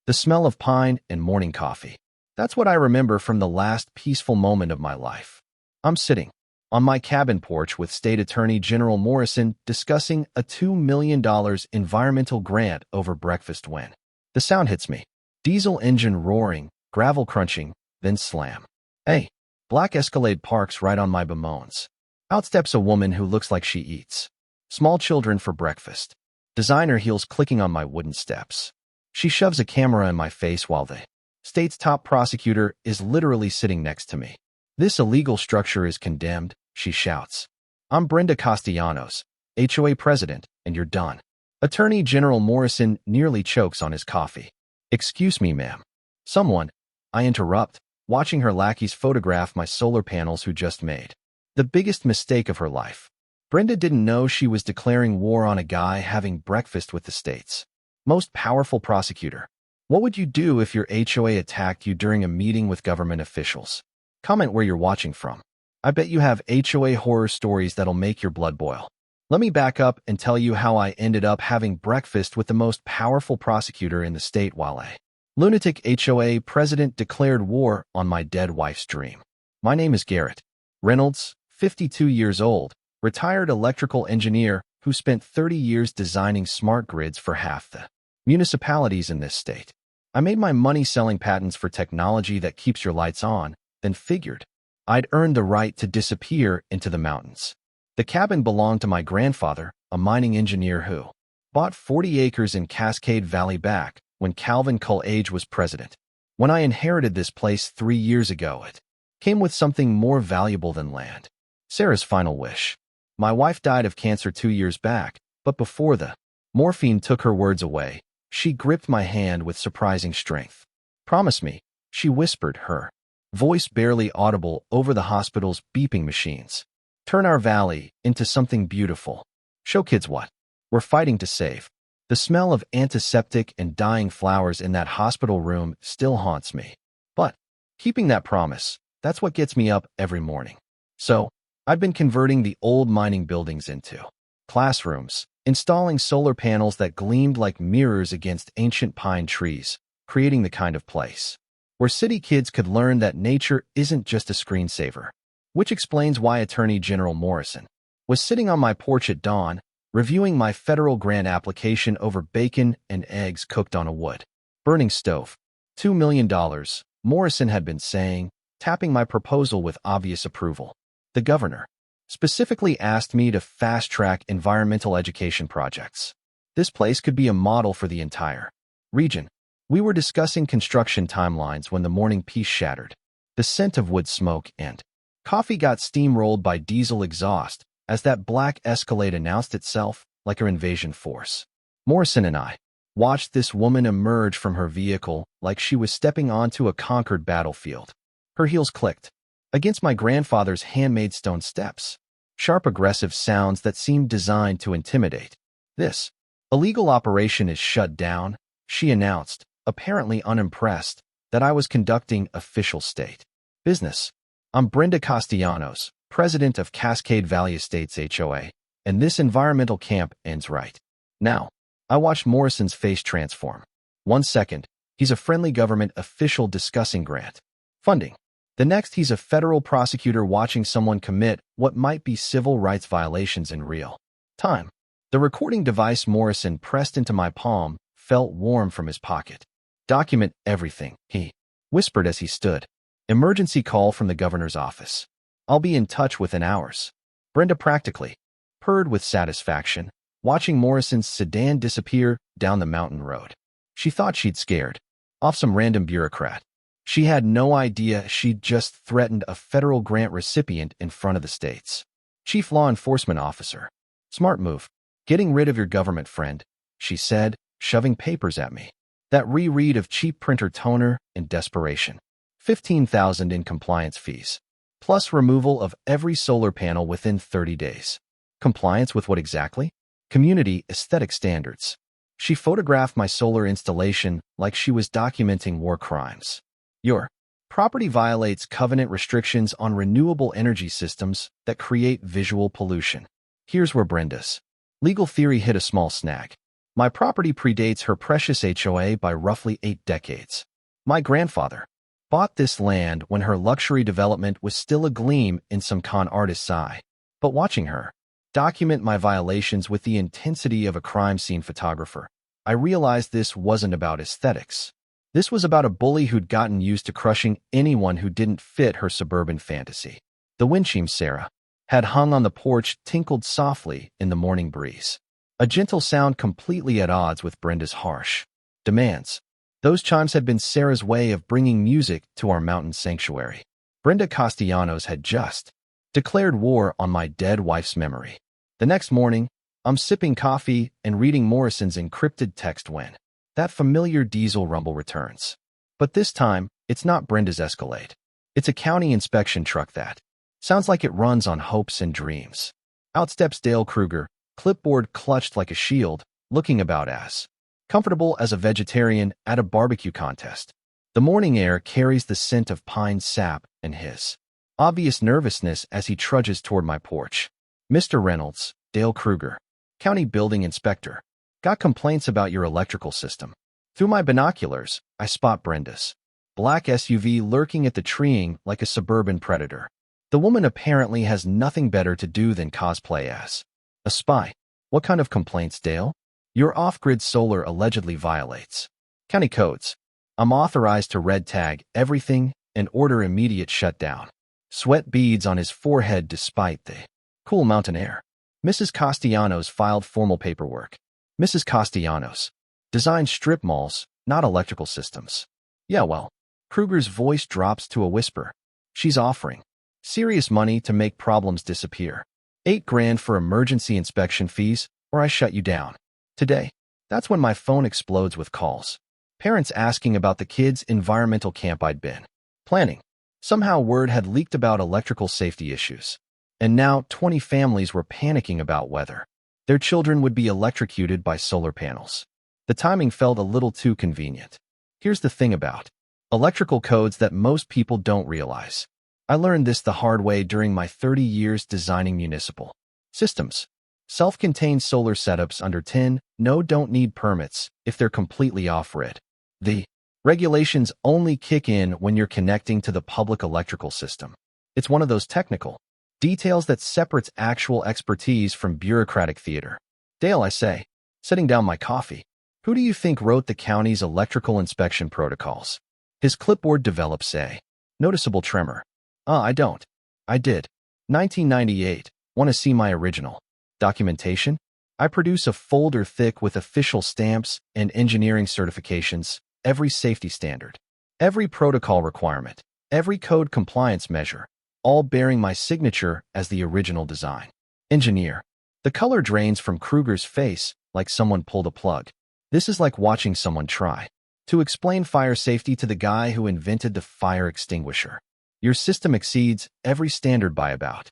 the smell of pine and morning coffee. That's what I remember from the last peaceful moment of my life. I'm sitting on my cabin porch with State Attorney General Morrison discussing a $2 million environmental grant over breakfast when the sound hits me. Diesel engine roaring, gravel crunching, then slam. Hey, black Escalade parks right on my bemoans. Out steps a woman who looks like she eats small children for breakfast. Designer heels clicking on my wooden steps. She shoves a camera in my face while the state's top prosecutor is literally sitting next to me. This illegal structure is condemned, she shouts. I'm Brenda Castellanos, HOA president, and you're done. Attorney General Morrison nearly chokes on his coffee. Excuse me, ma'am. Someone, I interrupt, watching her lackeys photograph my solar panels who just made the biggest mistake of her life. Brenda didn't know she was declaring war on a guy having breakfast with the state's most powerful prosecutor. What would you do if your HOA attacked you during a meeting with government officials? Comment where you're watching from. I bet you have HOA horror stories that'll make your blood boil. Let me back up and tell you how I ended up having breakfast with the most powerful prosecutor in the state while a lunatic HOA president declared war on my dead wife's dream. My name is Garrett Reynolds, 52 years old, retired electrical engineer who spent 30 years designing smart grids for half the municipalities in this state. I made my money selling patents for technology that keeps your lights on, then figured I'd earned the right to disappear into the mountains. The cabin belonged to my grandfather, a mining engineer who bought 40 acres in Cascade Valley back when Calvin Coolidge was president. When I inherited this place 3 years ago, it came with something more valuable than land. Sarah's final wish. My wife died of cancer 2 years back, but before the morphine took her words away, she gripped my hand with surprising strength. Promise me, she whispered, her voice barely audible over the hospital's beeping machines. Turn our valley into something beautiful. Show kids what we're fighting to save. The smell of antiseptic and dying flowers in that hospital room still haunts me. But keeping that promise, that's what gets me up every morning. So, I've been converting the old mining buildings into classrooms, installing solar panels that gleamed like mirrors against ancient pine trees, creating the kind of place where city kids could learn that nature isn't just a screensaver. Which explains why Attorney General Morrison was sitting on my porch at dawn, reviewing my federal grant application over bacon and eggs cooked on a wood-burning stove. $2 million, Morrison had been saying, tapping my proposal with obvious approval. The governor specifically asked me to fast-track environmental education projects. This place could be a model for the entire region. We were discussing construction timelines when the morning peace shattered. The scent of wood smoke and coffee got steamrolled by diesel exhaust as that black Escalade announced itself like an invasion force. Morrison and I watched this woman emerge from her vehicle like she was stepping onto a conquered battlefield. Her heels clicked against my grandfather's handmade stone steps, sharp aggressive sounds that seemed designed to intimidate. This illegal operation is shut down, she announced, apparently unimpressed that I was conducting official state business. I'm Brenda Castellanos, president of Cascade Valley Estates HOA, and this environmental camp ends right now. I watched Morrison's face transform. 1 second, he's a friendly government official discussing grant funding. The next, he's a federal prosecutor watching someone commit what might be civil rights violations in real time. The recording device Morrison pressed into my palm felt warm from his pocket. Document everything, he whispered as he stood. Emergency call from the governor's office. I'll be in touch within hours. Brenda practically purred with satisfaction, watching Morrison's sedan disappear down the mountain road. She thought she'd scared off some random bureaucrat. She had no idea she'd just threatened a federal grant recipient in front of the state's chief law enforcement officer. Smart move. Getting rid of your government friend, she said, shoving papers at me. That reread of cheap printer toner in desperation. $15,000 in compliance fees, plus removal of every solar panel within 30 days. Compliance with what exactly? Community aesthetic standards. She photographed my solar installation like she was documenting war crimes. Your property violates covenant restrictions on renewable energy systems that create visual pollution. Here's where Brenda's legal theory hit a small snag. My property predates her precious HOA by roughly 8 decades. My grandfather bought this land when her luxury development was still a gleam in some con artist's eye. But watching her document my violations with the intensity of a crime scene photographer, I realized this wasn't about aesthetics. This was about a bully who'd gotten used to crushing anyone who didn't fit her suburban fantasy. The wind chime Sarah had hung on the porch tinkled softly in the morning breeze, a gentle sound completely at odds with Brenda's harsh demands. Those chimes had been Sarah's way of bringing music to our mountain sanctuary. Brenda Castellanos had just declared war on my dead wife's memory. The next morning, I'm sipping coffee and reading Morrison's encrypted text when that familiar diesel rumble returns. But this time, it's not Brenda's Escalade. It's a county inspection truck that sounds like it runs on hopes and dreams. Out steps Dale Kruger, clipboard clutched like a shield, looking about as comfortable as a vegetarian at a barbecue contest. The morning air carries the scent of pine sap and his obvious nervousness as he trudges toward my porch. Mr. Reynolds, Dale Kruger, county building inspector, got complaints about your electrical system. Through my binoculars, I spot Brenda's black SUV lurking at the treeing like a suburban predator. The woman apparently has nothing better to do than cosplay as a spy. What kind of complaints, Dale? Your off-grid solar allegedly violates county codes. I'm authorized to red tag everything and order immediate shutdown. Sweat beads on his forehead despite the cool mountain air. Mrs. Castellanos filed formal paperwork. Mrs. Castellanos designed strip malls, not electrical systems. Yeah, well, Kruger's voice drops to a whisper. She's offering serious money to make problems disappear. $8,000 for emergency inspection fees, or I shut you down. Today, that's when my phone explodes with calls. Parents asking about the kids' environmental camp I'd been planning. Somehow word had leaked about electrical safety issues. And now 20 families were panicking about whether their children would be electrocuted by solar panels. The timing felt a little too convenient. Here's the thing about electrical codes that most people don't realize. I learned this the hard way during my 30 years designing municipal systems. Self-contained solar setups under 10 don't need permits if they're completely off-grid. The regulations only kick in when you're connecting to the public electrical system. It's one of those technical details that separates actual expertise from bureaucratic theater. Dale, I say, setting down my coffee, who do you think wrote the county's electrical inspection protocols? His clipboard develops a noticeable tremor. I don't. I did. 1998. Want to see my original documentation? I produce a folder thick with official stamps and engineering certifications, every safety standard, every protocol requirement, every code compliance measure, all bearing my signature as the original design engineer. The color drains from Kruger's face like someone pulled a plug. This is like watching someone try to explain fire safety to the guy who invented the fire extinguisher. Your system exceeds every standard by about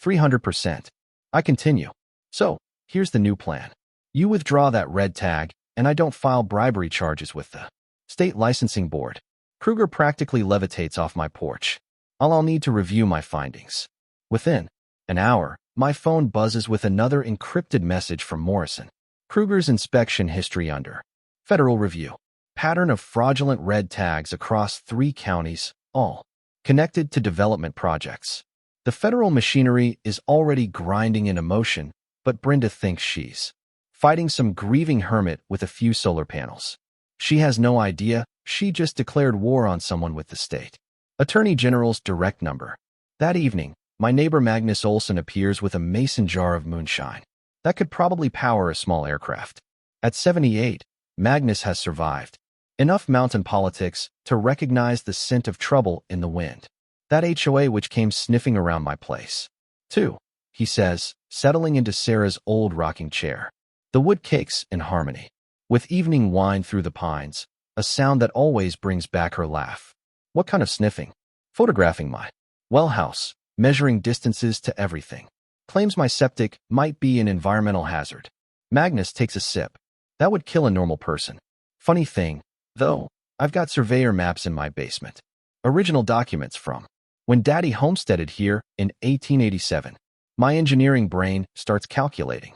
300%. I continue. So, here's the new plan. You withdraw that red tag, and I don't file bribery charges with the state licensing board. Kruger practically levitates off my porch. I'll need to review my findings. Within an hour, my phone buzzes with another encrypted message from Morrison. Kruger's inspection history under federal review. Pattern of fraudulent red tags across 3 counties, all connected to development projects. The federal machinery is already grinding into motion, but Brenda thinks she's fighting some grieving hermit with a few solar panels. She has no idea she just declared war on someone with the state Attorney General's direct number. That evening, my neighbor Magnus Olson appears with a mason jar of moonshine that could probably power a small aircraft. At 78, Magnus has survived enough mountain politics to recognize the scent of trouble in the wind. That HOA which came sniffing around my place. 2, he says, settling into Sarah's old rocking chair. The wood cakes in harmony with evening wind through the pines, a sound that always brings back her laugh. What kind of sniffing? Photographing my well house, measuring distances to everything. Claims my septic might be an environmental hazard. Magnus takes a sip. That would kill a normal person. Funny thing, though, I've got surveyor maps in my basement. Original documents from when Daddy homesteaded here in 1887. My engineering brain starts calculating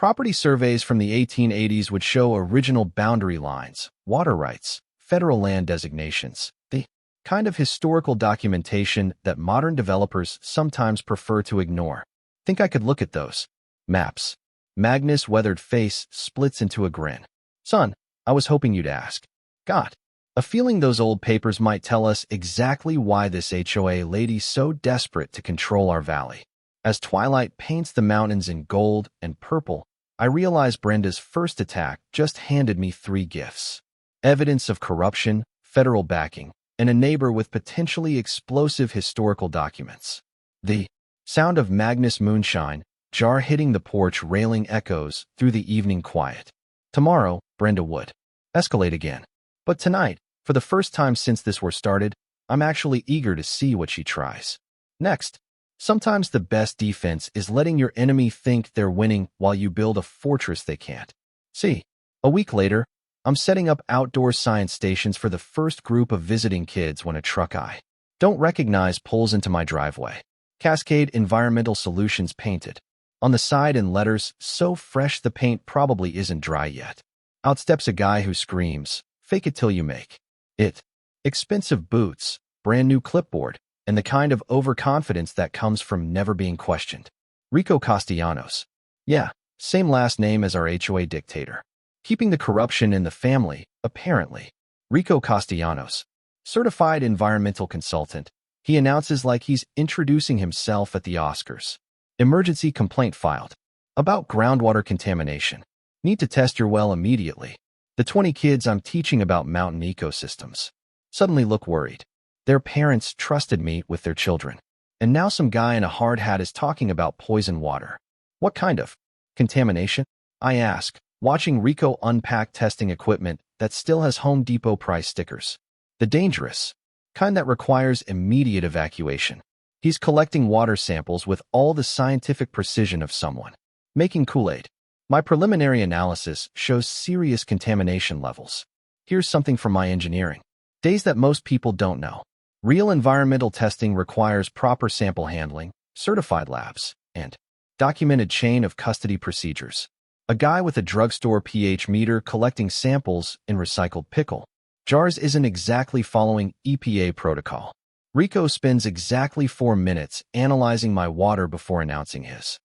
Property surveys from the 1880s would show original boundary lines, water rights, federal land designations, the kind of historical documentation that modern developers sometimes prefer to ignore. Think I could look at those maps? Magnus' weathered face splits into a grin. Son, I was hoping you'd ask. God, a feeling those old papers might tell us exactly why this HOA lady's so desperate to control our valley. As twilight paints the mountains in gold and purple, I realize Brenda's first attack just handed me 3 gifts. Evidence of corruption, federal backing, and a neighbor with potentially explosive historical documents. The sound of Magnus moonshine jar hitting the porch railing echoes through the evening quiet. Tomorrow, Brenda would escalate again. But tonight, for the first time since this war started, I'm actually eager to see what she tries. Next, sometimes the best defense is letting your enemy think they're winning while you build a fortress they can't. See, a week later, I'm setting up outdoor science stations for the first group of visiting kids when a truck I don't recognize pulls into my driveway. Cascade Environmental Solutions painted. On the side in letters so fresh the paint probably isn't dry yet. Out steps a guy who screams, "Fake it till you make it." Expensive boots, brand new clipboard, and the kind of overconfidence that comes from never being questioned. Rico Castellanos. Yeah, same last name as our HOA dictator. Keeping the corruption in the family, apparently. Rico Castellanos. Certified environmental consultant. He announces like he's introducing himself at the Oscars. Emergency complaint filed. About groundwater contamination. Need to test your well immediately. The 20 kids I'm teaching about mountain ecosystems suddenly look worried. Their parents trusted me with their children. And now some guy in a hard hat is talking about poison water. What kind of contamination? I ask, watching Rico unpack testing equipment that still has Home Depot price stickers. The dangerous kind that requires immediate evacuation. He's collecting water samples with all the scientific precision of someone making Kool-Aid. My preliminary analysis shows serious contamination levels. Here's something from my engineering days that most people don't know. Real environmental testing requires proper sample handling, certified labs, and documented chain of custody procedures. A guy with a drugstore pH meter collecting samples in recycled pickle jars isn't exactly following EPA protocol. Rico spends exactly 4 minutes analyzing my water before announcing his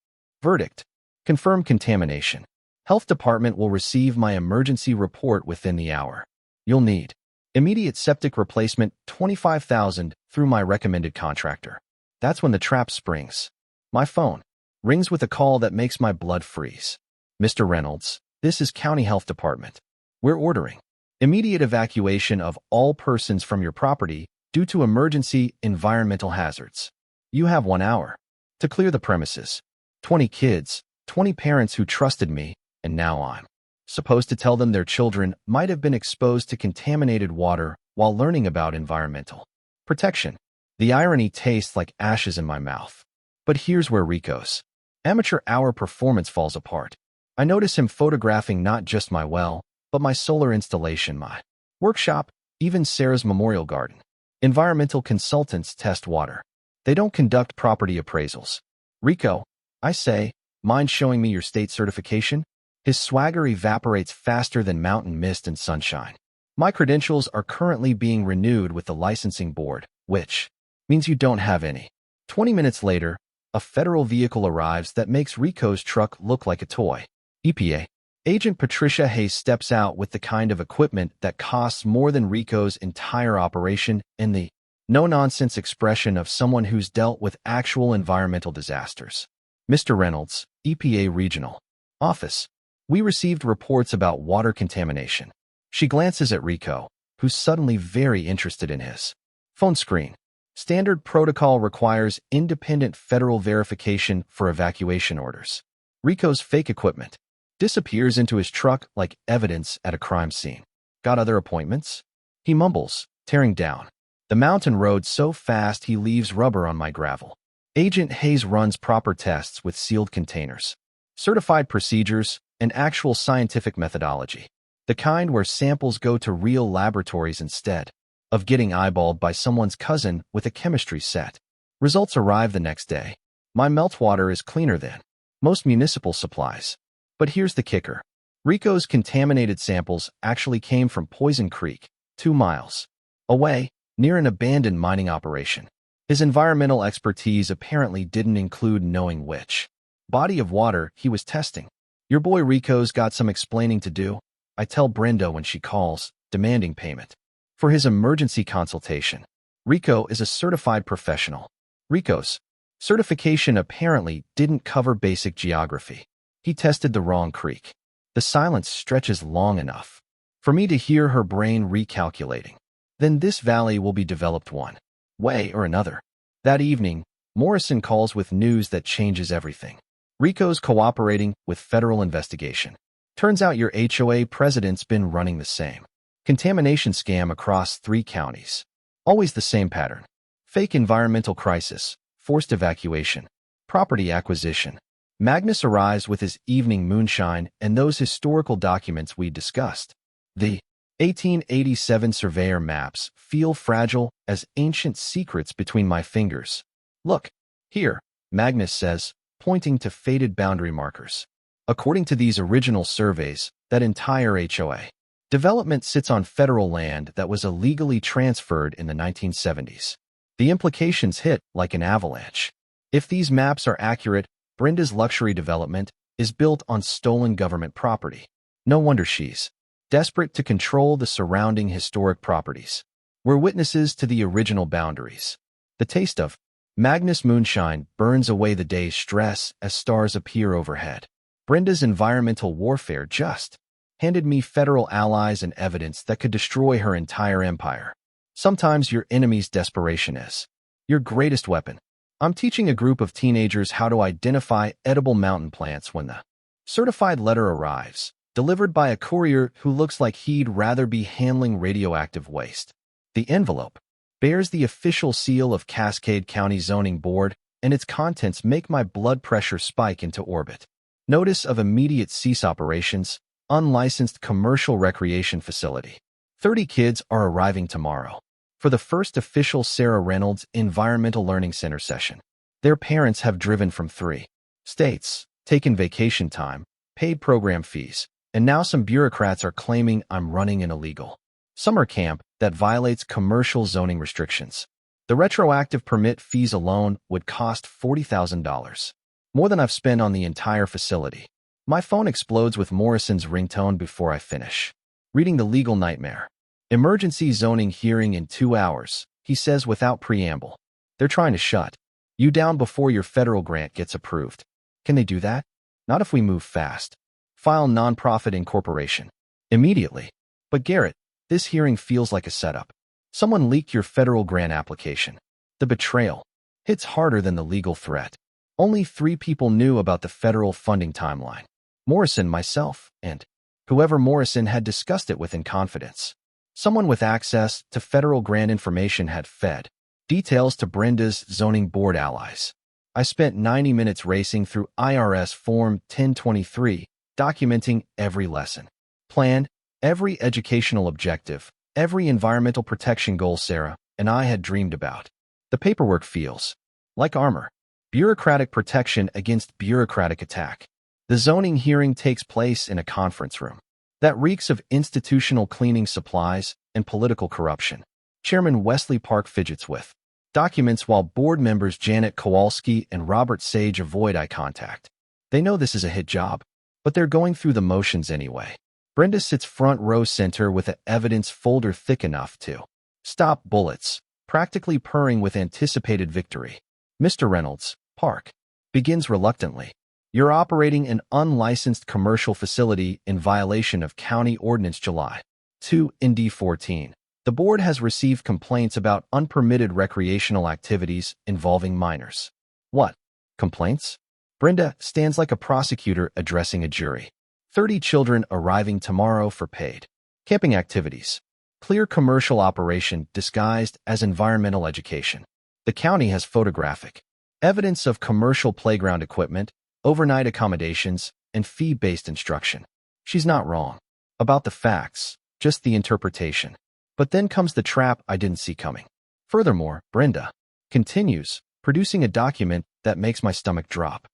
verdict. Confirmed contamination. Health department will receive my emergency report within the hour. You'll need immediate septic replacement, $25,000 through my recommended contractor. That's when the trap springs. My phone rings with a call that makes my blood freeze. Mr. Reynolds, this is County Health Department. We're ordering immediate evacuation of all persons from your property due to emergency environmental hazards. You have 1 hour to clear the premises. 20 kids, 20 parents who trusted me, and now I'm supposed to tell them their children might have been exposed to contaminated water while learning about environmental protection. The irony tastes like ashes in my mouth. But here's where Rico's amateur hour performance falls apart. I notice him photographing not just my well, but my solar installation, my workshop, even Sarah's memorial garden. Environmental consultants test water. They don't conduct property appraisals. Rico, I say, mind showing me your state certification? His swagger evaporates faster than mountain mist and sunshine. My credentials are currently being renewed with the licensing board, which means you don't have any. 20 minutes later, a federal vehicle arrives that makes Rico's truck look like a toy. EPA. Agent Patricia Hayes steps out with the kind of equipment that costs more than Rico's entire operation and the no-nonsense expression of someone who's dealt with actual environmental disasters. Mr. Reynolds, EPA Regional Office. We received reports about water contamination. She glances at Rico, who's suddenly very interested in his phone screen. Standard protocol requires independent federal verification for evacuation orders. Rico's fake equipment disappears into his truck like evidence at a crime scene. Got other appointments? He mumbles, tearing down the mountain road so fast he leaves rubber on my gravel. Agent Hayes runs proper tests with sealed containers, certified procedures, and actual scientific methodology. The kind where samples go to real laboratories instead of getting eyeballed by someone's cousin with a chemistry set. Results arrive the next day. My meltwater is cleaner than most municipal supplies. But here's the kicker. Rico's contaminated samples actually came from Poison Creek, 2 miles away, near an abandoned mining operation. His environmental expertise apparently didn't include knowing which body of water he was testing. Your boy Rico's got some explaining to do, I tell Brenda when she calls, demanding payment for his emergency consultation. Rico is a certified professional. Rico's certification apparently didn't cover basic geography. He tested the wrong creek. The silence stretches long enough for me to hear her brain recalculating. Then this valley will be developed one way or another. That evening, Morrison calls with news that changes everything. Rico's cooperating with federal investigation. Turns out your HOA president's been running the same contamination scam across 3 counties. Always the same pattern. Fake environmental crisis, forced evacuation, property acquisition. Magnus arrives with his evening moonshine and those historical documents we discussed. The 1887 surveyor maps feel fragile as ancient secrets between my fingers. Look, here, Magnus says, pointing to faded boundary markers. According to these original surveys, that entire HOA development sits on federal land that was illegally transferred in the 1970s. The implications hit like an avalanche. If these maps are accurate, Brenda's luxury development is built on stolen government property. No wonder she's desperate to control the surrounding historic properties. We're witnesses to the original boundaries. The taste of Magnus moonshine burns away the day's stress as stars appear overhead. Brenda's environmental warfare just handed me federal allies and evidence that could destroy her entire empire. Sometimes your enemy's desperation is your greatest weapon. I'm teaching a group of teenagers how to identify edible mountain plants when the certified letter arrives, delivered by a courier who looks like he'd rather be handling radioactive waste. The envelope bears the official seal of Cascade County Zoning Board, and its contents make my blood pressure spike into orbit. Notice of immediate cease operations, unlicensed commercial recreation facility. 30 kids are arriving tomorrow for the first official Sarah Reynolds Environmental Learning Center session. Their parents have driven from 3 states, taken vacation time, paid program fees, and now some bureaucrats are claiming I'm running an illegal summer camp that violates commercial zoning restrictions. The retroactive permit fees alone would cost $40,000, more than I've spent on the entire facility. My phone explodes with Morrison's ringtone before I finish reading the legal nightmare. Emergency zoning hearing in 2 hours, he says without preamble. They're trying to shut you down before your federal grant gets approved. Can they do that? Not if we move fast. File nonprofit incorporation immediately. But Garrett, this hearing feels like a setup. Someone leaked your federal grant application. The betrayal hits harder than the legal threat. Only 3 people knew about the federal funding timeline. Morrison, myself, and whoever Morrison had discussed it with in confidence. Someone with access to federal grant information had fed details to Brenda's zoning board allies. I spent 90 minutes racing through IRS Form 1023, documenting every lesson plan, every educational objective, every environmental protection goal Sarah and I had dreamed about. The paperwork feels like armor. Bureaucratic protection against bureaucratic attack. The zoning hearing takes place in a conference room that reeks of institutional cleaning supplies and political corruption. Chairman Wesley Park fidgets with documents while board members Janet Kowalski and Robert Sage avoid eye contact. They know this is a hit job, but they're going through the motions anyway. Brenda sits front row center with an evidence folder thick enough to stop bullets, practically purring with anticipated victory. Mr. Reynolds, Park begins reluctantly. You're operating an unlicensed commercial facility in violation of County Ordinance July 2 ND 14. The board has received complaints about unpermitted recreational activities involving minors. What? Complaints? Brenda stands like a prosecutor addressing a jury. 30 children arriving tomorrow for paid camping activities. Clear commercial operation disguised as environmental education. The county has photographic evidence of commercial playground equipment, overnight accommodations, and fee-based instruction. She's not wrong about the facts, just the interpretation. But then comes the trap I didn't see coming. Furthermore, Brenda continues, producing a document that makes my stomach drop.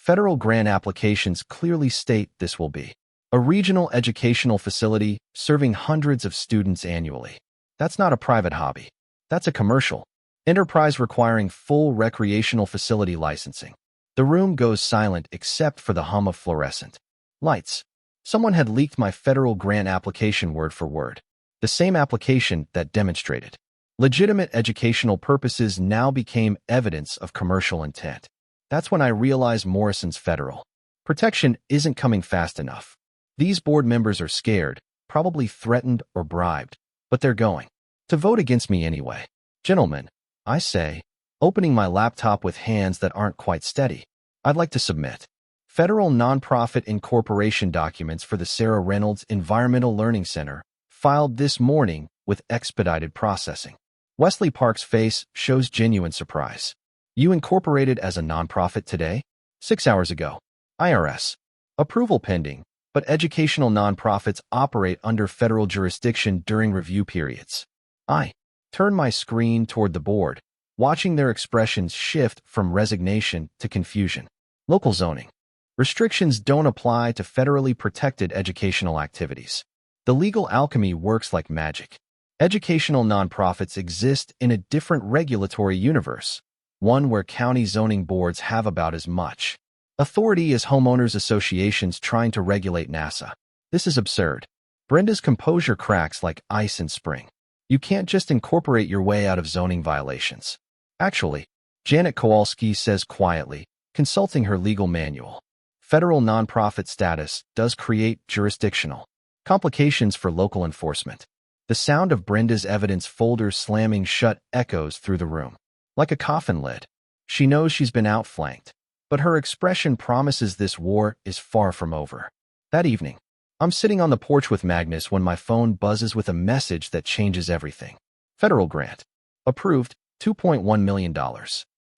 Federal grant applications clearly state this will be a regional educational facility serving hundreds of students annually. That's not a private hobby. That's a commercial enterprise requiring full recreational facility licensing. The room goes silent except for the hum of fluorescent lights. Someone had leaked my federal grant application word for word. The same application that demonstrated legitimate educational purposes now became evidence of commercial intent. That's when I realized Morrison's federal protection isn't coming fast enough. These board members are scared, probably threatened or bribed, but they're going to vote against me anyway. Gentlemen, I say, opening my laptop with hands that aren't quite steady, I'd like to submit federal nonprofit incorporation documents for the Sarah Reynolds Environmental Learning Center, filed this morning with expedited processing. Wesley Park's face shows genuine surprise. You incorporated as a nonprofit today? 6 hours ago. IRS. Approval pending, but educational nonprofits operate under federal jurisdiction during review periods. I turn my screen toward the board, watching their expressions shift from resignation to confusion. Local zoning. Restrictions don't apply to federally protected educational activities. The legal alchemy works like magic. Educational nonprofits exist in a different regulatory universe, one where county zoning boards have about as much authority as homeowners associations trying to regulate NASA. This is absurd. Brenda's composure cracks like ice in spring. You can't just incorporate your way out of zoning violations. Actually, Janet Kowalski says quietly, consulting her legal manual. Federal nonprofit status does create jurisdictional complications for local enforcement. The sound of Brenda's evidence folder slamming shut echoes through the room. Like a coffin lid. She knows she's been outflanked, but her expression promises this war is far from over. That evening, I'm sitting on the porch with Magnus when my phone buzzes with a message that changes everything. Federal grant. Approved, $2.1 million.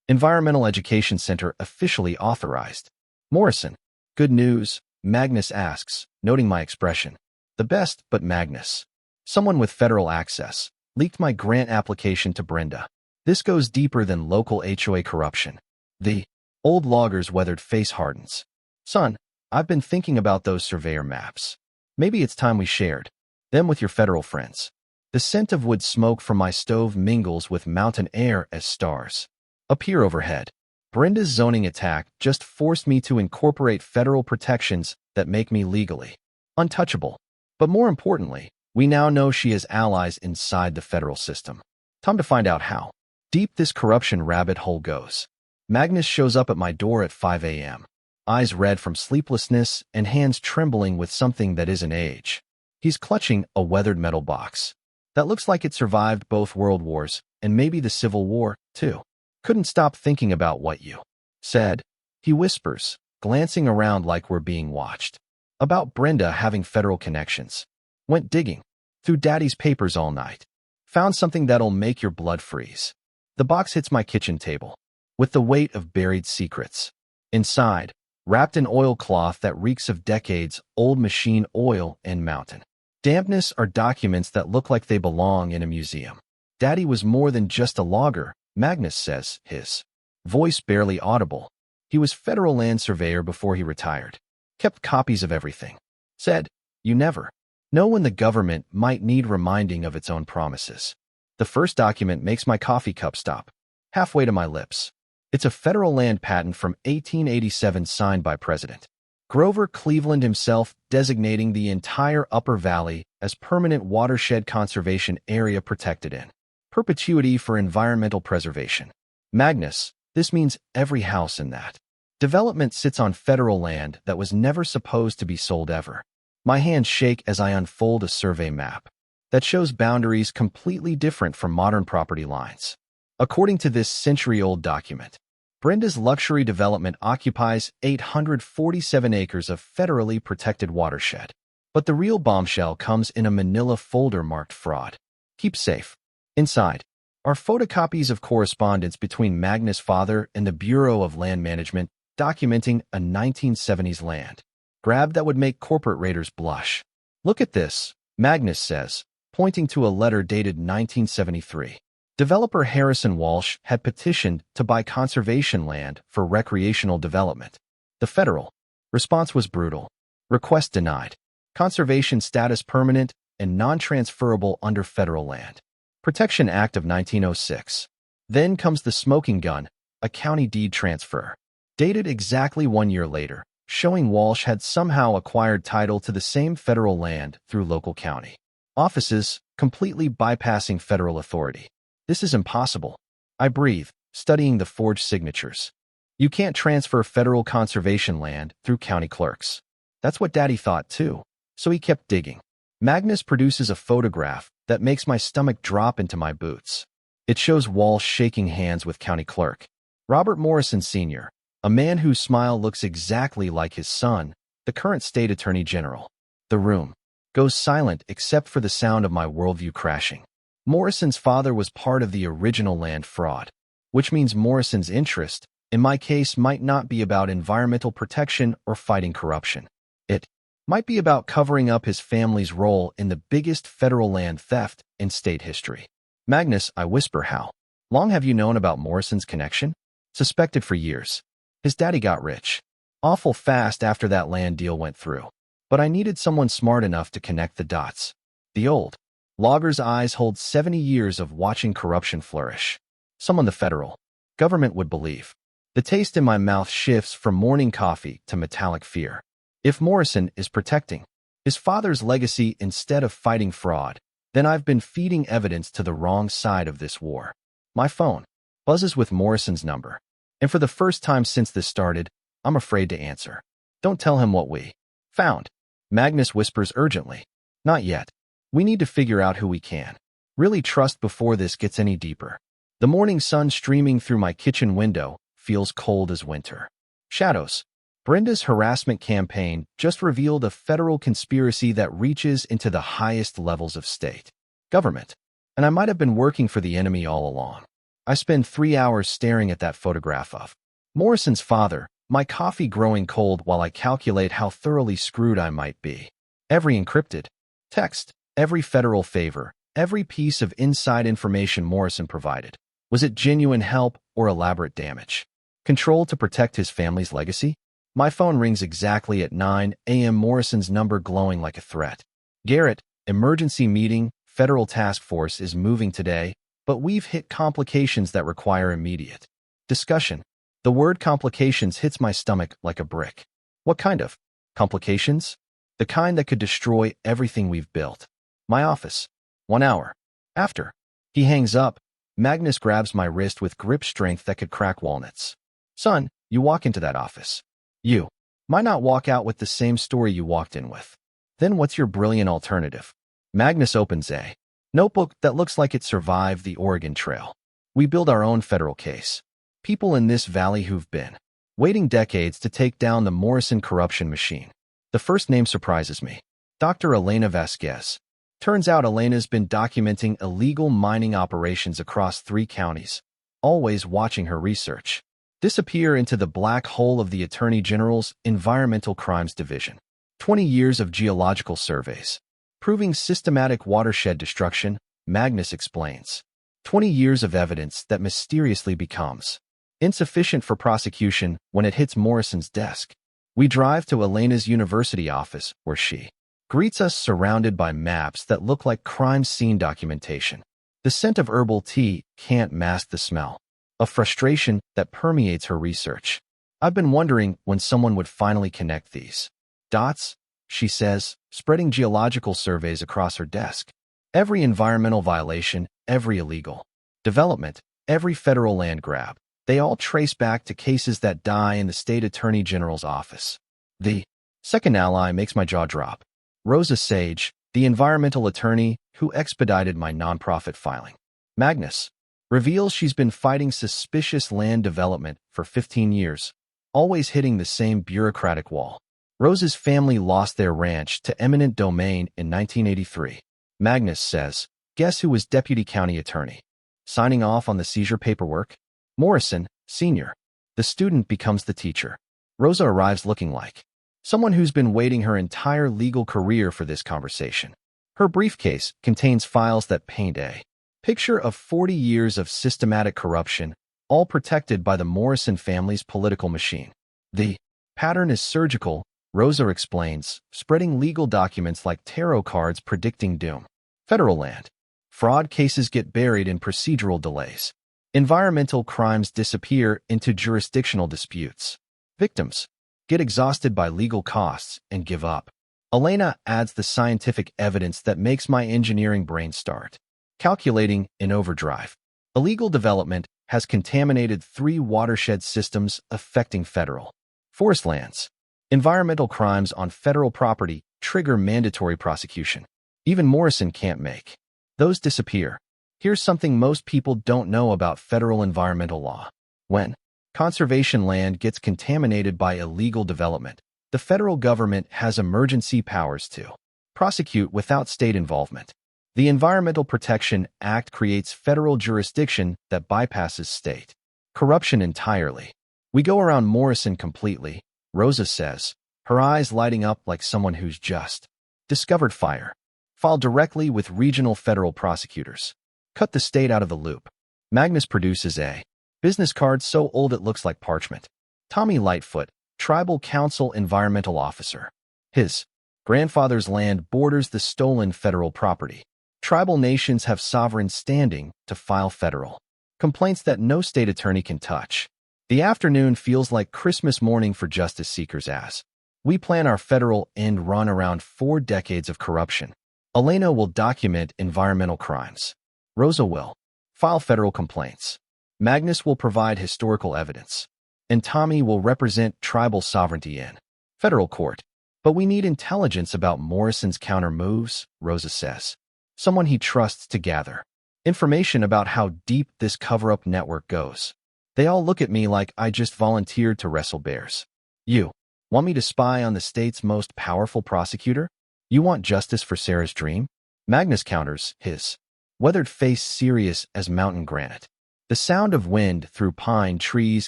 Environmental Education Center officially authorized. Morrison. Good news, Magnus asks, noting my expression. The best, but Magnus. Someone with federal access leaked my grant application to Brenda. This goes deeper than local HOA corruption. The old logger's weathered face hardens. Son, I've been thinking about those surveyor maps. Maybe it's time we shared them with your federal friends. The scent of wood smoke from my stove mingles with mountain air as stars appear overhead. Brenda's zoning attack just forced me to incorporate federal protections that make me legally untouchable. But more importantly, we now know she has allies inside the federal system. Time to find out how deep this corruption rabbit hole goes. Magnus shows up at my door at 5 a.m., eyes red from sleeplessness and hands trembling with something that isn't age. He's clutching a weathered metal box that looks like it survived both world wars and maybe the Civil War, too. Couldn't stop thinking about what you said, he whispers, glancing around like we're being watched. About Brenda having federal connections. Went digging through Daddy's papers all night. Found something that'll make your blood freeze. The box hits my kitchen table with the weight of buried secrets. Inside, wrapped in oilcloth that reeks of decades, old machine oil and mountain dampness are documents that look like they belong in a museum. Daddy was more than just a logger, Magnus says, his voice barely audible. He was federal land surveyor before he retired. Kept copies of everything. Said, you never know when the government might need reminding of its own promises. The first document makes my coffee cup stop halfway to my lips. It's a federal land patent from 1887 signed by President Grover Cleveland himself, designating the entire Upper Valley as permanent watershed conservation area protected in perpetuity for environmental preservation. Magnus, this means every house in that development sits on federal land that was never supposed to be sold ever. My hands shake as I unfold a survey map that shows boundaries completely different from modern property lines. According to this century-old document, Brenda's luxury development occupies 847 acres of federally protected watershed. But the real bombshell comes in a manila folder marked fraud. Keep safe. Inside are photocopies of correspondence between Magnus' father and the Bureau of Land Management documenting a 1970s land grab that would make corporate raiders blush. Look at this, Magnus says, pointing to a letter dated 1973. Developer Harrison Walsh had petitioned to buy conservation land for recreational development. The federal response was brutal. Request denied. Conservation status permanent and non-transferable under federal land. Protection Act of 1906. Then comes the smoking gun, a county deed transfer. Dated exactly 1 year later, showing Walsh had somehow acquired title to the same federal land through local county offices, completely bypassing federal authority. This is impossible. I breathe, studying the forged signatures. You can't transfer federal conservation land through county clerks. That's what Daddy thought too, so he kept digging. Magnus produces a photograph that makes my stomach drop into my boots. It shows Walsh shaking hands with county clerk Robert Morrison Sr., a man whose smile looks exactly like his son, the current state attorney general. The room goes silent except for the sound of my worldview crashing. Morrison's father was part of the original land fraud, which means Morrison's interest, in my case, might not be about environmental protection or fighting corruption. It might be about covering up his family's role in the biggest federal land theft in state history. Magnus, I whisper, how long have you known about Morrison's connection? Suspected for years. His daddy got rich awful fast after that land deal went through. But I needed someone smart enough to connect the dots. The old logger's eyes hold 70 years of watching corruption flourish. Someone the federal government would believe. The taste in my mouth shifts from morning coffee to metallic fear. If Morrison is protecting his father's legacy instead of fighting fraud, then I've been feeding evidence to the wrong side of this war. My phone buzzes with Morrison's number, and for the first time since this started, I'm afraid to answer. Don't tell him what we found. Magnus whispers urgently. Not yet. We need to figure out who we can really trust before this gets any deeper. The morning sun streaming through my kitchen window feels cold as winter. Shadows. Brenda's harassment campaign just revealed a federal conspiracy that reaches into the highest levels of state government. And I might have been working for the enemy all along. I spend 3 hours staring at that photograph of Morrison's father, my coffee growing cold while I calculate how thoroughly screwed I might be. Every encrypted text, every federal favor, every piece of inside information Morrison provided. Was it genuine help or elaborate damage? Control to protect his family's legacy? My phone rings exactly at 9 a.m. Morrison's number glowing like a threat. Garrett, emergency meeting, federal task force is moving today, but we've hit complications that require immediate discussion. The word complications hits my stomach like a brick. What kind of complications? The kind that could destroy everything we've built. My office. 1 hour after he hangs up, Magnus grabs my wrist with grip strength that could crack walnuts. Son, you walk into that office. You might not walk out with the same story you walked in with. Then what's your brilliant alternative? Magnus opens a notebook that looks like it survived the Oregon Trail. We build our own federal case. People in this valley who've been waiting decades to take down the Morrison corruption machine. The first name surprises me. Dr. Elena Vasquez. Turns out Elena's been documenting illegal mining operations across 3 counties, always watching her research disappear into the black hole of the Attorney General's Environmental Crimes Division. 20 years of geological surveys, proving systematic watershed destruction, Magnus explains. 20 years of evidence that mysteriously becomes insufficient for prosecution when it hits Morrison's desk. We drive to Elena's university office, where she greets us surrounded by maps that look like crime scene documentation. The scent of herbal tea can't mask the smell of frustration that permeates her research. I've been wondering when someone would finally connect these dots, she says, spreading geological surveys across her desk. Every environmental violation, every illegal development, every federal land grab, they all trace back to cases that die in the state attorney general's office. The second ally makes my jaw drop. Rosa Sage, the environmental attorney who expedited my nonprofit filing. Magnus reveals she's been fighting suspicious land development for 15 years, always hitting the same bureaucratic wall. Rosa's family lost their ranch to eminent domain in 1983. Magnus says, guess who was deputy county attorney? Signing off on the seizure paperwork? Morrison, Sr. The student becomes the teacher. Rosa arrives looking like someone who's been waiting her entire legal career for this conversation. Her briefcase contains files that paint a picture of 40 years of systematic corruption, all protected by the Morrison family's political machine. The Pattern is surgical, Rosa explains, spreading legal documents like tarot cards predicting doom. Federal land. Fraud cases get buried in procedural delays. Environmental crimes disappear into jurisdictional disputes. Victims get exhausted by legal costs and give up. Elena adds the scientific evidence that makes my engineering brain start calculating in overdrive. Illegal development has contaminated 3 watershed systems affecting federal forest lands. Environmental crimes on federal property trigger mandatory prosecution. Even Morrison can't make those disappear. Here's something most people don't know about federal environmental law. When conservation land gets contaminated by illegal development, the federal government has emergency powers to prosecute without state involvement. The Environmental Protection Act creates federal jurisdiction that bypasses state corruption entirely. We go around Morrison completely, Rosa says, her eyes lighting up like someone who's just discovered fire. File directly with regional federal prosecutors. Cut the state out of the loop. Magnus produces a business card so old it looks like parchment. Tommy Lightfoot, Tribal Council Environmental Officer. His grandfather's land borders the stolen federal property. Tribal nations have sovereign standing to file federal complaints that no state attorney can touch. The afternoon feels like Christmas morning for justice seekers as we plan our federal end run around 4 decades of corruption. Elena will document environmental crimes. Rosa will file federal complaints. Magnus will provide historical evidence. And Tommy will represent tribal sovereignty in federal court. But we need intelligence about Morrison's counter moves, Rosa says. Someone he trusts to gather information about how deep this cover-up network goes. They all look at me like I just volunteered to wrestle bears. You want me to spy on the state's most powerful prosecutor? You want justice for Sarah's dream? Magnus counters, his weathered face serious as mountain granite. The sound of wind through pine trees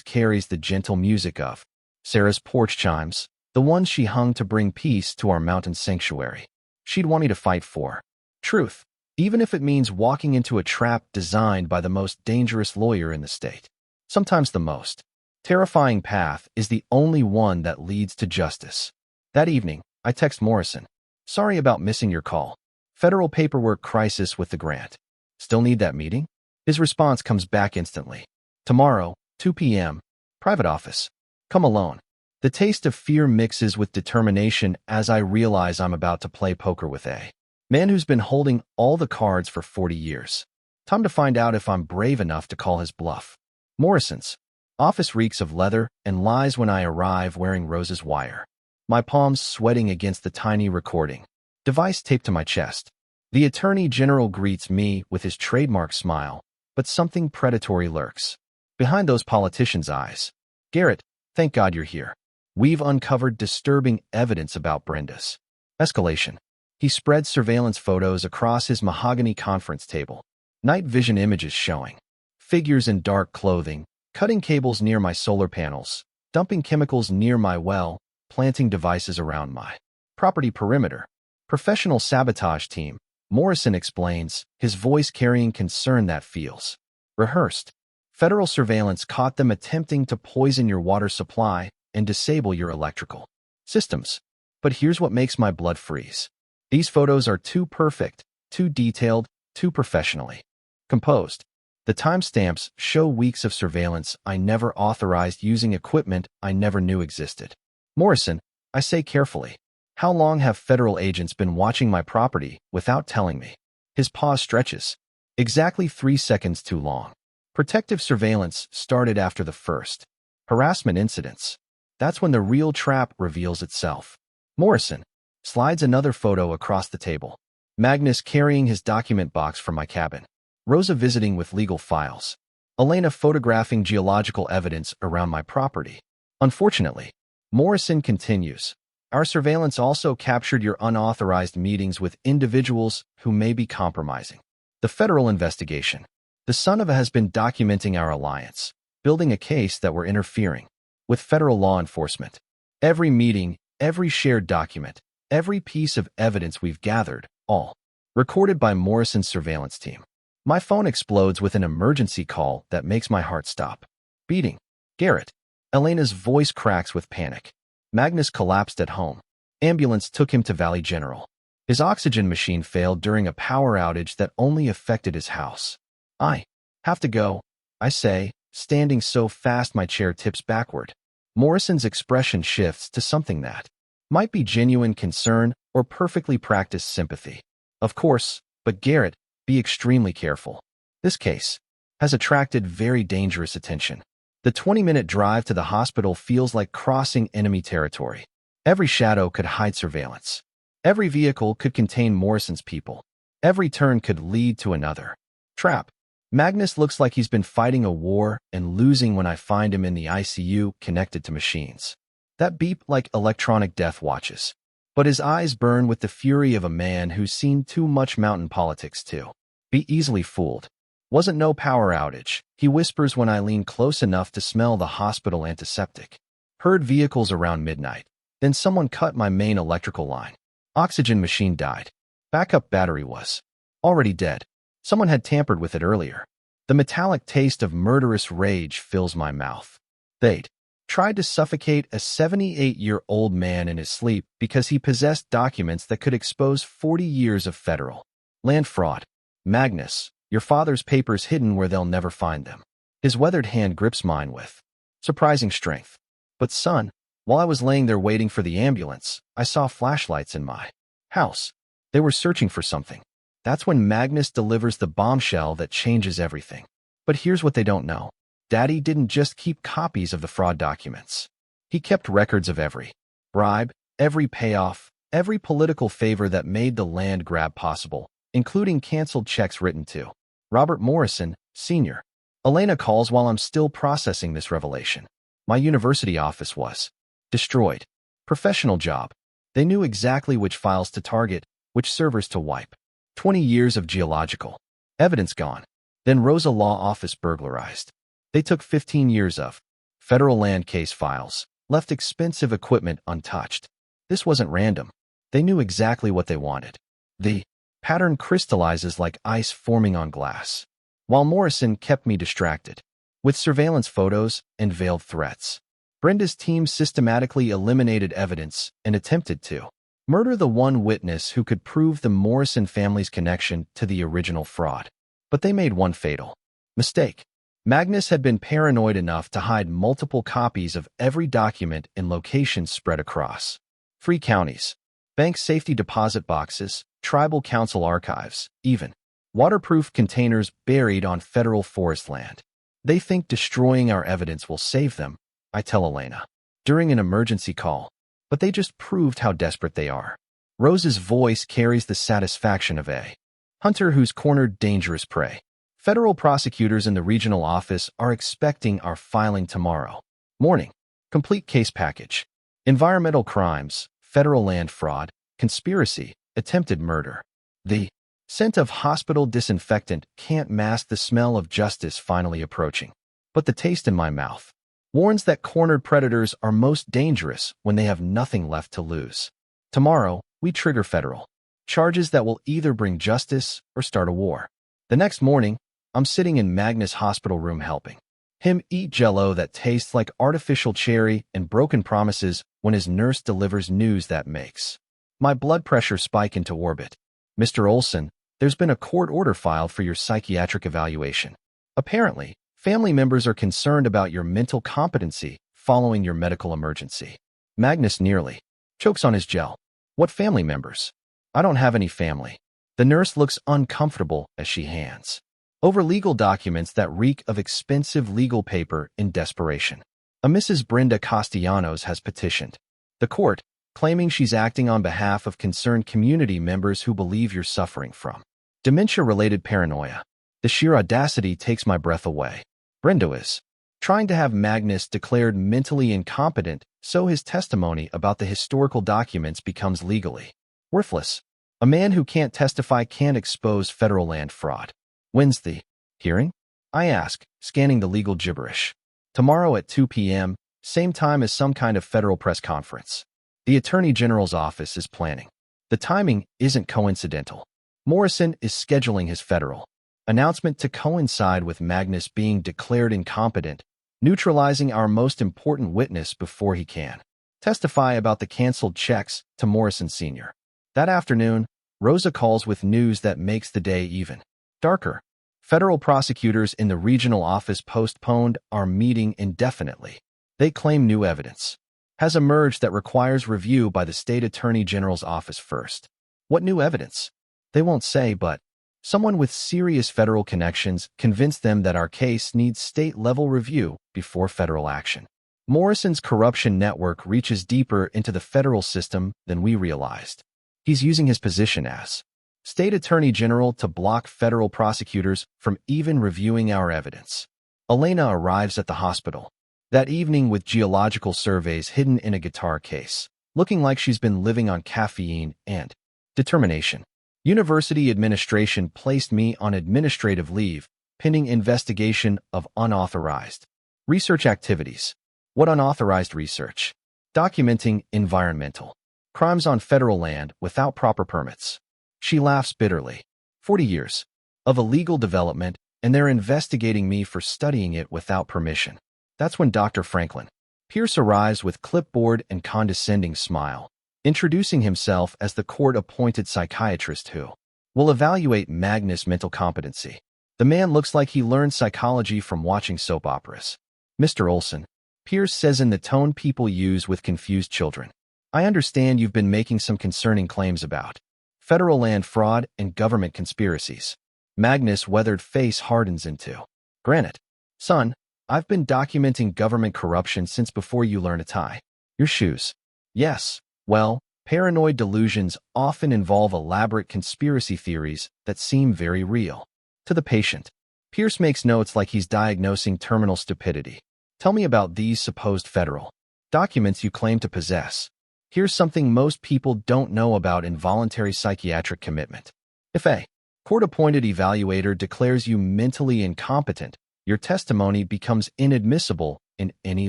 carries the gentle music of Sarah's porch chimes, the ones she hung to bring peace to our mountain sanctuary. She'd want me to fight for truth, even if it means walking into a trap designed by the most dangerous lawyer in the state. Sometimes the most terrifying path is the only one that leads to justice. That evening, I text Morrison. Sorry about missing your call. Federal paperwork crisis with the grant. Still need that meeting? His response comes back instantly. Tomorrow, 2 p.m., private office. Come alone. The taste of fear mixes with determination as I realize I'm about to play poker with a man who's been holding all the cards for 40 years. Time to find out if I'm brave enough to call his bluff. Morrison's office reeks of leather and lies when I arrive wearing Rose's wire. My palms sweating against the tiny recording device taped to my chest. The Attorney General greets me with his trademark smile, but something predatory lurks behind those politicians' eyes. Garrett, thank God you're here. We've uncovered disturbing evidence about Brenda's escalation. He spreads surveillance photos across his mahogany conference table. Night vision images showing figures in dark clothing, cutting cables near my solar panels, dumping chemicals near my well, planting devices around my property perimeter. Professional sabotage team, Morrison explains, his voice carrying concern that feels rehearsed. Federal surveillance caught them attempting to poison your water supply and disable your electrical systems. But here's what makes my blood freeze. These photos are too perfect, too detailed, too professionally composed. The timestamps show weeks of surveillance I never authorized using equipment I never knew existed. Morrison, I say carefully, how long have federal agents been watching my property without telling me? His pause stretches. Exactly 3 seconds too long. Protective surveillance started after the first harassment incidents. That's when the real trap reveals itself. Morrison slides another photo across the table. Magnus carrying his document box from my cabin. Rosa visiting with legal files. Elena photographing geological evidence around my property. Unfortunately, Morrison continues. Our surveillance also captured your unauthorized meetings with individuals who may be compromising the federal investigation. The son of a has been documenting our alliance, building a case that we're interfering with federal law enforcement. Every meeting, every shared document, every piece of evidence we've gathered, all recorded by Morrison's surveillance team. My phone explodes with an emergency call that makes my heart stop beating. Garrett. Elena's voice cracks with panic. Magnus collapsed at home. Ambulance took him to Valley General. His oxygen machine failed during a power outage that only affected his house. I have to go, I say, standing so fast my chair tips backward. Morrison's expression shifts to something that might be genuine concern or perfectly practiced sympathy. Of course, but Garrett, be extremely careful. This case has attracted very dangerous attention. The 20-minute drive to the hospital feels like crossing enemy territory. Every shadow could hide surveillance. Every vehicle could contain Morrison's people. Every turn could lead to another trap. Magnus looks like he's been fighting a war and losing when I find him in the ICU connected to machines that beep like electronic death watches. But his eyes burn with the fury of a man who's seen too much mountain politics to be easily fooled. Wasn't no power outage, he whispers when I lean close enough to smell the hospital antiseptic. Heard vehicles around midnight. Then someone cut my main electrical line. Oxygen machine died. Backup battery was already dead. Someone had tampered with it earlier. The metallic taste of murderous rage fills my mouth. They'd tried to suffocate a 78-year-old man in his sleep because he possessed documents that could expose 40 years of federal land fraud. Magnus, your father's papers hidden where they'll never find them. His weathered hand grips mine with surprising strength. But son, while I was laying there waiting for the ambulance, I saw flashlights in my house. They were searching for something. That's when Magnus delivers the bombshell that changes everything. But here's what they don't know. Daddy didn't just keep copies of the fraud documents. He kept records of every bribe, every payoff, every political favor that made the land grab possible, including canceled checks written to Robert Morrison, Sr. Elena calls while I'm still processing this revelation. My university office was destroyed. Professional job. They knew exactly which files to target, which servers to wipe. 20 years of geological evidence gone. Then Rosa Law Office burglarized. They took 15 years of federal land case files, left expensive equipment untouched. This wasn't random. They knew exactly what they wanted. The pattern crystallizes like ice forming on glass. While Morrison kept me distracted with surveillance photos and veiled threats. Brenda's team systematically eliminated evidence and attempted to murder the one witness who could prove the Morrison family's connection to the original fraud. But they made one fatal mistake. Magnus had been paranoid enough to hide multiple copies of every document in locations spread across 3 counties, bank safety deposit boxes, tribal council archives, even waterproof containers buried on federal forest land. They think destroying our evidence will save them, I tell Elena, during an emergency call, but they just proved how desperate they are. Rose's voice carries the satisfaction of a hunter who's cornered dangerous prey. Federal prosecutors in the regional office are expecting our filing tomorrow morning. Complete case package. Environmental crimes, federal land fraud, conspiracy, attempted murder. The scent of hospital disinfectant can't mask the smell of justice finally approaching. But the taste in my mouth warns that cornered predators are most dangerous when they have nothing left to lose. Tomorrow, we trigger federal charges that will either bring justice or start a war. The next morning, I'm sitting in Magnus' hospital room helping him eat Jell-O that tastes like artificial cherry and broken promises when his nurse delivers news that makes my blood pressure spike into orbit. Mr. Olson, there's been a court order filed for your psychiatric evaluation. Apparently, family members are concerned about your mental competency following your medical emergency. Magnus nearly chokes on his gel. What family members? I don't have any family. The nurse looks uncomfortable as she hands over legal documents that reek of expensive legal paper in desperation. A Mrs. Brenda Castellanos has petitioned the court, claiming she's acting on behalf of concerned community members who believe you're suffering from dementia-related paranoia. The sheer audacity takes my breath away. Brenda is trying to have Magnus declared mentally incompetent so his testimony about the historical documents becomes legally worthless. A man who can't testify can't expose federal land fraud. When's the hearing? I ask, scanning the legal gibberish. Tomorrow at 2 p.m., same time as some kind of federal press conference. The Attorney General's office is planning. The timing isn't coincidental. Morrison is scheduling his federal announcement to coincide with Magnus being declared incompetent, neutralizing our most important witness before he can testify about the canceled checks to Morrison Sr. That afternoon, Rosa calls with news that makes the day even darker. Federal prosecutors in the regional office postponed our meeting indefinitely. They claim new evidence has emerged that requires review by the state attorney general's office first. What new evidence? They won't say, but someone with serious federal connections convinced them that our case needs state-level review before federal action. Morrison's corruption network reaches deeper into the federal system than we realized. He's using his position as state attorney general to block federal prosecutors from even reviewing our evidence. Elena arrives at the hospital that evening with geological surveys hidden in a guitar case, looking like she's been living on caffeine and determination. University administration placed me on administrative leave, pending investigation of unauthorized research activities. What unauthorized research? Documenting environmental crimes on federal land without proper permits. She laughs bitterly. 40 years of illegal development, and they're investigating me for studying it without permission. That's when Dr. Franklin Pierce arrives with clipboard and condescending smile, introducing himself as the court-appointed psychiatrist who will evaluate Magnus' mental competency. The man looks like he learned psychology from watching soap operas. Mr. Olson, Pierce says in the tone people use with confused children, I understand you've been making some concerning claims about federal land fraud and government conspiracies. Magnus' weathered face hardens into granite. Son, I've been documenting government corruption since before you learn to tie your shoes. Yes, well, paranoid delusions often involve elaborate conspiracy theories that seem very real to the patient. Pierce makes notes like he's diagnosing terminal stupidity. Tell me about these supposed federal documents you claim to possess. Here's something most people don't know about involuntary psychiatric commitment. If a court-appointed evaluator declares you mentally incompetent, your testimony becomes inadmissible in any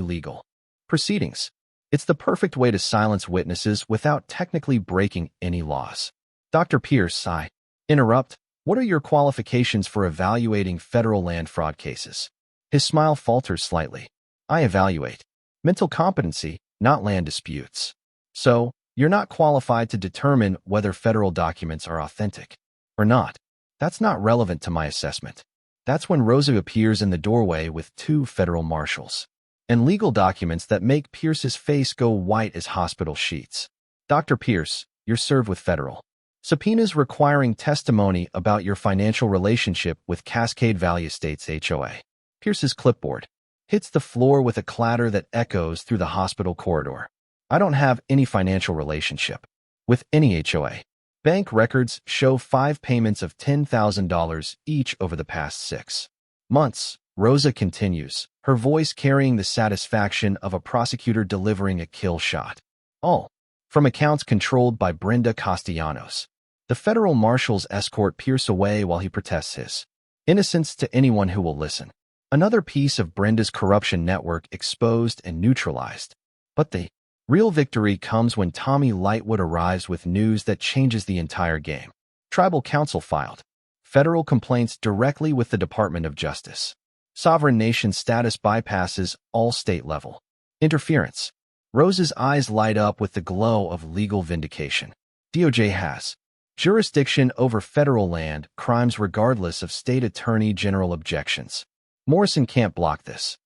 legal proceedings. It's the perfect way to silence witnesses without technically breaking any laws. Dr. Pierce, I interrupt. What are your qualifications for evaluating federal land fraud cases? His smile falters slightly. I evaluate mental competency, not land disputes. So, you're not qualified to determine whether federal documents are authentic or not. That's not relevant to my assessment. That's when Rosa appears in the doorway with two federal marshals and legal documents that make Pierce's face go white as hospital sheets. Dr. Pierce, you're served with federal subpoenas requiring testimony about your financial relationship with Cascade Valley Estates HOA. Pierce's clipboard hits the floor with a clatter that echoes through the hospital corridor. I don't have any financial relationship with any HOA. Bank records show 5 payments of $10,000 each over the past 6 months. Rosa continues, her voice carrying the satisfaction of a prosecutor delivering a kill shot. All from accounts controlled by Brenda Castellanos. The federal marshals escort Pierce away while he protests his innocence to anyone who will listen. Another piece of Brenda's corruption network exposed and neutralized. But the real victory comes when Tommy Lightwood arrives with news that changes the entire game. Tribal Council filed federal complaints directly with the Department of Justice. Sovereign nation status bypasses all state-level interference. Rose's eyes light up with the glow of legal vindication. DOJ has jurisdiction over federal land crimes regardless of state attorney general objections. Morrison can't block this.